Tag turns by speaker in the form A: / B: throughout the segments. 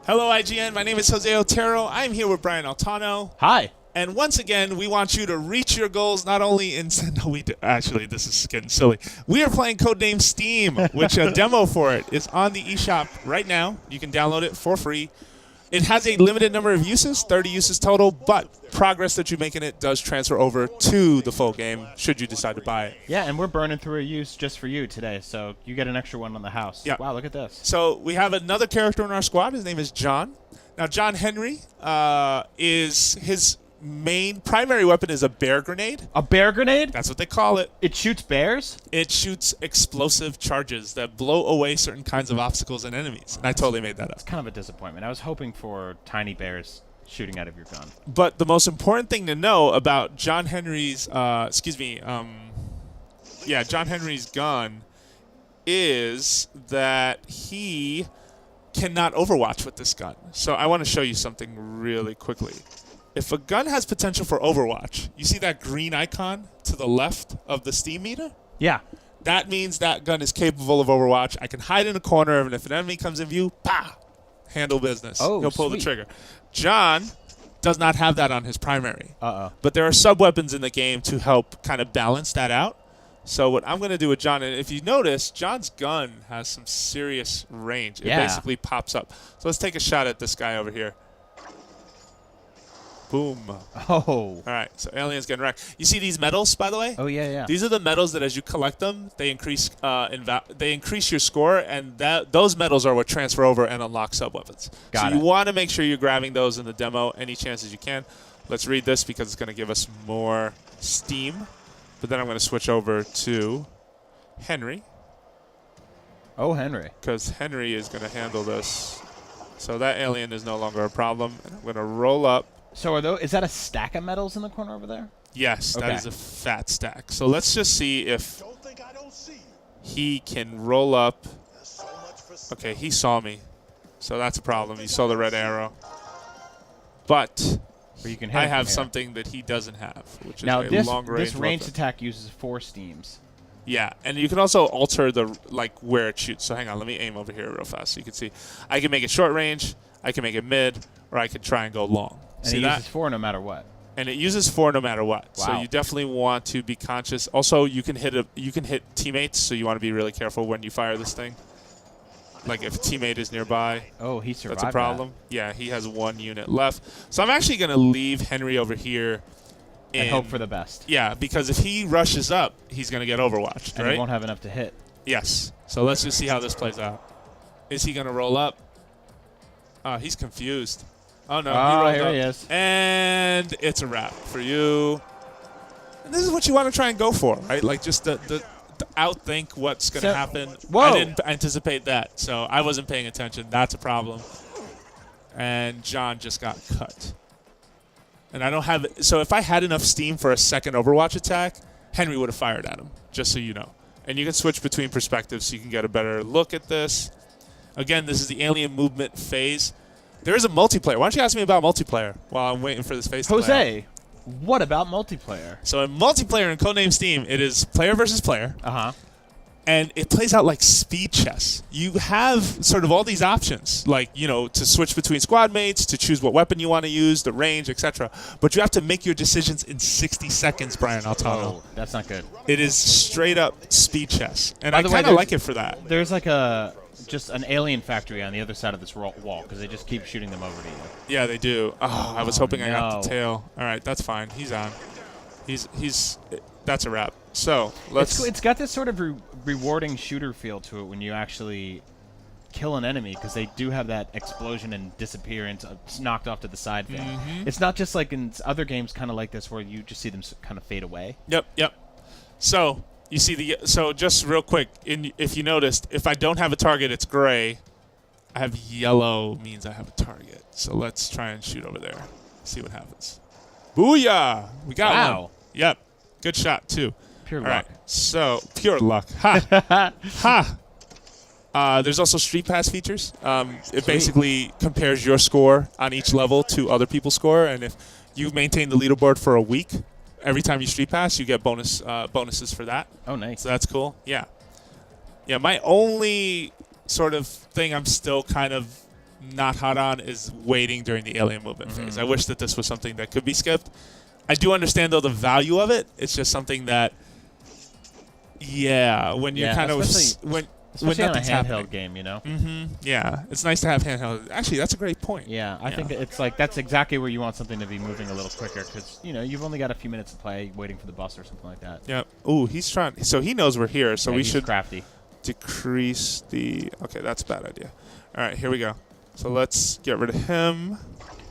A: Hello, IGN. My name is Jose Otero. I'm here with Brian Altano.
B: Hi.
A: And once again, we want you to reach your goals not only in... No, we do. Actually, this is getting silly. We are playing Code Name S.T.E.A.M, which a demo for it is on the eShop right now. You can download it for free. It has a limited number of uses, 30 uses total, but progress that you make in it does transfer over to the full game, should you decide to buy it.
B: Yeah, and we're burning through a use just for you today, so you get an extra one on the house.
A: Yeah.
B: Wow, look at this.
A: So we have another character in our squad. His name is John. Now, John Henry is his primary weapon is a bear grenade.
B: A bear grenade?
A: That's what they call it.
B: It shoots bears?
A: It shoots explosive charges that blow away certain kinds of obstacles and enemies. And I totally made that up.
B: It's kind of a disappointment. I was hoping for tiny bears shooting out of your gun.
A: But the most important thing to know about John Henry's, John Henry's gun is that he cannot overwatch with this gun. So I want to show you something really quickly. If a gun has potential for overwatch, you see that green icon to the left of the Steam meter?
B: Yeah.
A: That means that gun is capable of overwatch. I can hide in a corner, and if an enemy comes in view, handle business.
B: Oh,
A: he'll pull
B: sweet.
A: the trigger. John does not have that on his primary.
B: Uh-oh.
A: But there are sub-weapons in the game to help kind of balance that out. So what I'm going to do with John, and if you notice, John's gun has some serious range. It basically pops up. So let's take a shot at this guy over here. Boom.
B: Oh.
A: All right, so alien's getting wrecked. You see these medals, by the way?
B: Oh, yeah.
A: These are the medals that as you collect them, they increase your score, and those medals are what transfer over and unlock sub-weapons. So you want to make sure you're grabbing those in the demo any chances you can. Let's read this because it's going to give us more steam. But then I'm going to switch over to Henry.
B: Oh, Henry.
A: Because Henry is going to handle this. So that alien is no longer a problem. And I'm going to roll up.
B: So is that a stack of medals in the corner over there?
A: Yes, that is a fat stack. So let's just see if he can roll up. Okay, he saw me. So that's a problem. He saw the red arrow. But
B: you can hit
A: I have something that he doesn't have, which is
B: now
A: a long-range
B: this ranged attack uses 4 steams.
A: Yeah, and you can also alter the where it shoots. So hang on, let me aim over here real fast so you can see. I can make it short range, I can make it mid, or I can try and go long.
B: And
A: see
B: it
A: that?
B: uses 4 no matter what.
A: And it uses 4 no matter what.
B: Wow.
A: So you definitely want to be conscious. Also, you can hit teammates, so you want to be really careful when you fire this thing. Like if a teammate is nearby.
B: Oh, he survived.
A: That's a problem. Yeah, he has 1 unit left. So I'm actually going to leave Henry over here.
B: And hope for the best.
A: Yeah, because if he rushes up, he's going to get overwatched,
B: and
A: right?
B: he won't have enough to hit.
A: Yes. So let's just see how this plays out. Is he going to roll up? Oh, he's confused. Oh, no.
B: Oh, here he is.
A: And it's a wrap for you. And this is what you want to try and go for, right? Like just the outthink what's going to happen.
B: Whoa.
A: I didn't anticipate that, so I wasn't paying attention. That's a problem. And John just got cut. And I don't have – so if I had enough steam for a second Overwatch attack, Henry would have fired at him, just so you know. And you can switch between perspectives so you can get a better look at this. Again, this is the alien movement phase. There is a multiplayer. Why don't you ask me about multiplayer while I'm waiting for this phase to play out?
B: What about multiplayer?
A: So in multiplayer in Code Name S.T.E.A.M, it is player versus player.
B: Uh-huh.
A: And it plays out like speed chess. You have sort of all these options, like, to switch between squad mates, to choose what weapon you want to use, the range, etc. But you have to make your decisions in 60 seconds, Brian Altano.
B: Oh, that's not good.
A: It is straight up speed chess. And I kind of like it for that.
B: There's like just an alien factory on the other side of this wall because they just keep shooting them over to you.
A: Yeah, they do. Oh, I was hoping I got the tail. All right, that's fine. He's on. That's a wrap. So
B: it's got this sort of rewarding shooter feel to it when you actually kill an enemy because they do have that explosion and disappearance, knocked off to the side thing.
A: Mm-hmm.
B: It's not just like in other games kind of like this where you just see them kind of fade away.
A: Yep. So you see so just real quick, if you noticed, if I don't have a target, it's gray. I have yellow means I have a target. So let's try and shoot over there. See what happens. Booyah! We got one. Yep. Good shot too.
B: Pure luck.
A: All right. So pure luck. Ha. Ha. There's also Street Pass features. It basically compares your score on each level to other people's score, and if you maintain the leaderboard for a week, every time you Street Pass, you get bonuses for that.
B: Oh, nice.
A: So that's cool. Yeah. My only sort of thing I'm still kind of not hot on is waiting during the alien movement phase. I wish that this was something that could be skipped. I do understand, though, the value of it. It's just something that, when you're kind of
B: especially on a handheld game, you know.
A: Yeah, it's nice to have handheld. Actually, that's a great point.
B: Yeah, I think it's like that's exactly where you want something to be moving a little quicker because you've only got a few minutes to play, waiting for the bus or something like that.
A: Yep. Ooh, he's trying. So he knows we're here. So we
B: he's
A: should
B: crafty.
A: Decrease the. Okay, that's a bad idea. All right, here we go. So let's get rid of him.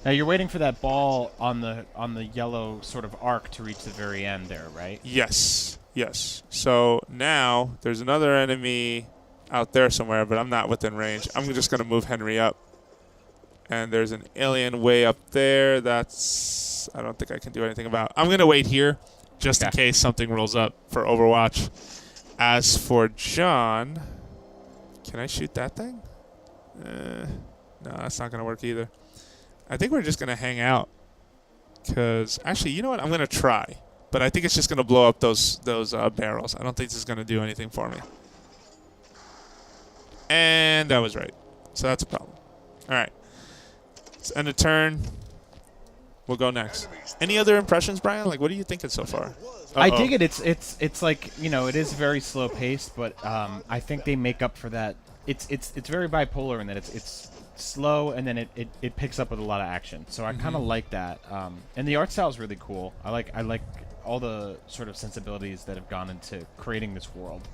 B: Now you're waiting for that ball on the yellow sort of arc to reach the very end there, right?
A: Yes. Yes. So now there's another enemy out there somewhere, but I'm not within range. I'm just going to move Henry up. And there's an alien way up there. That's I don't think I can do anything about. I'm going to wait here just in case something rolls up for Overwatch. As for John, can I shoot that thing? No, that's not going to work either. I think we're just going to hang out. Because, actually, you know what? I'm going to try. But I think it's just going to blow up those barrels. I don't think this is going to do anything for me. And I was right. So that's a problem. All right. Let's end a turn. We'll go next. Any other impressions, Brian? Like, what are you thinking so far?
B: I dig it. It's like, it is very slow paced, but I think they make up for that. It's very bipolar in that it's slow and then it picks up with a lot of action. So I kind of like that. And the art style is really cool. I like all the sort of sensibilities that have gone into creating this world.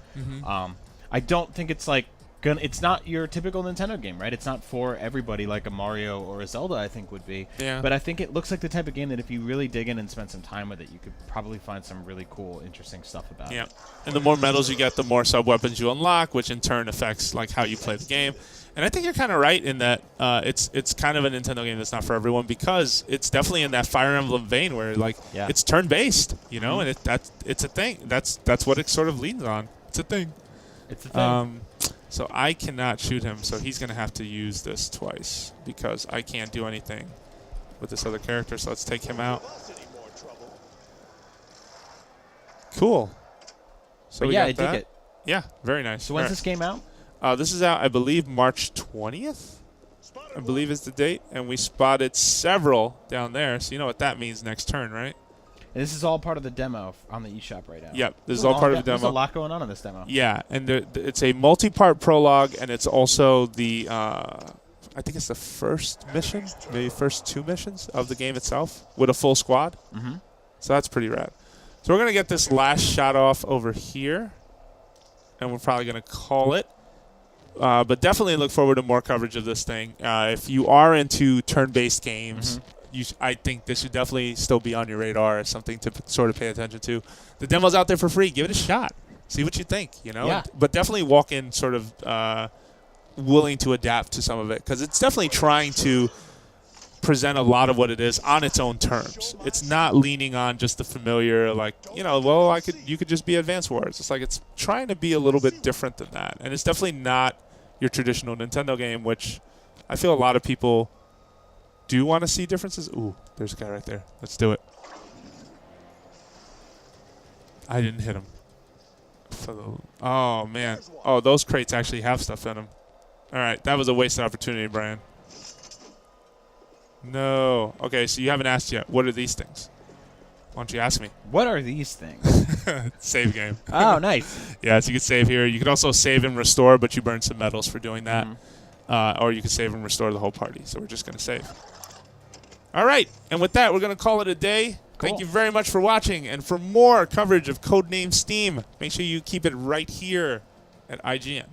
B: I don't think it's like it's not your typical Nintendo game, right? It's not for everybody like a Mario or a Zelda, I think would be.
A: Yeah.
B: But I think it looks like the type of game that if you really dig in and spend some time with it, you could probably find some really cool, interesting stuff about it.
A: Yeah. And the more medals you get, the more sub-weapons you unlock, which in turn affects like how you play the game. And I think you're kind of right in that it's kind of a Nintendo game that's not for everyone because it's definitely in that Fire Emblem vein where it's turn-based, and it's a thing. That's what it sort of leans on. It's a thing.
B: It's a thing.
A: So I cannot shoot him, so he's going to have to use this twice because I can't do anything with this other character. So let's take him out. Cool. So we got
B: I dig it.
A: Yeah, very nice.
B: So when's this game out?
A: This is out, I believe, March 20th, I believe is the date. And we spotted several down there. So you know what that means next turn, right?
B: And this is all part of the demo on the eShop right now.
A: Yep, this is all part of the demo.
B: There's a lot going on in this demo.
A: Yeah, and it's a multi-part prologue, and it's also the, I think it's the first mission, maybe first 2 missions of the game itself with a full squad. So that's pretty rad. So we're going to get this last shot off over here, and we're probably going to call it. But definitely look forward to more coverage of this thing. If you are into turn-based games, I think this should definitely still be on your radar as something to sort of pay attention to. The demo's out there for free. Give it a shot. See what you think,
B: Yeah.
A: But definitely walk in sort of willing to adapt to some of it because it's definitely trying to present a lot of what it is on its own terms. It's not leaning on just the familiar, you could just be Advance Wars. It's like it's trying to be a little bit different than that. And it's definitely not your traditional Nintendo game, which I feel a lot of people do want to see differences. Ooh, there's a guy right there. Let's do it. I didn't hit him. Oh, man. Oh, those crates actually have stuff in them. All right, that was a wasted opportunity, Brian. No. Okay, so you haven't asked yet. What are these things? Why don't you ask me?
B: What are these things?
A: Save game.
B: Oh, nice.
A: Yeah, so you can save here. You can also save and restore, but you burn some medals for doing that. Or you can save and restore the whole party. So we're just going to save. All right. And with that, we're going to call it a day.
B: Cool.
A: Thank you very much for watching. And for more coverage of Code Name S.T.E.A.M, make sure you keep it right here at IGN.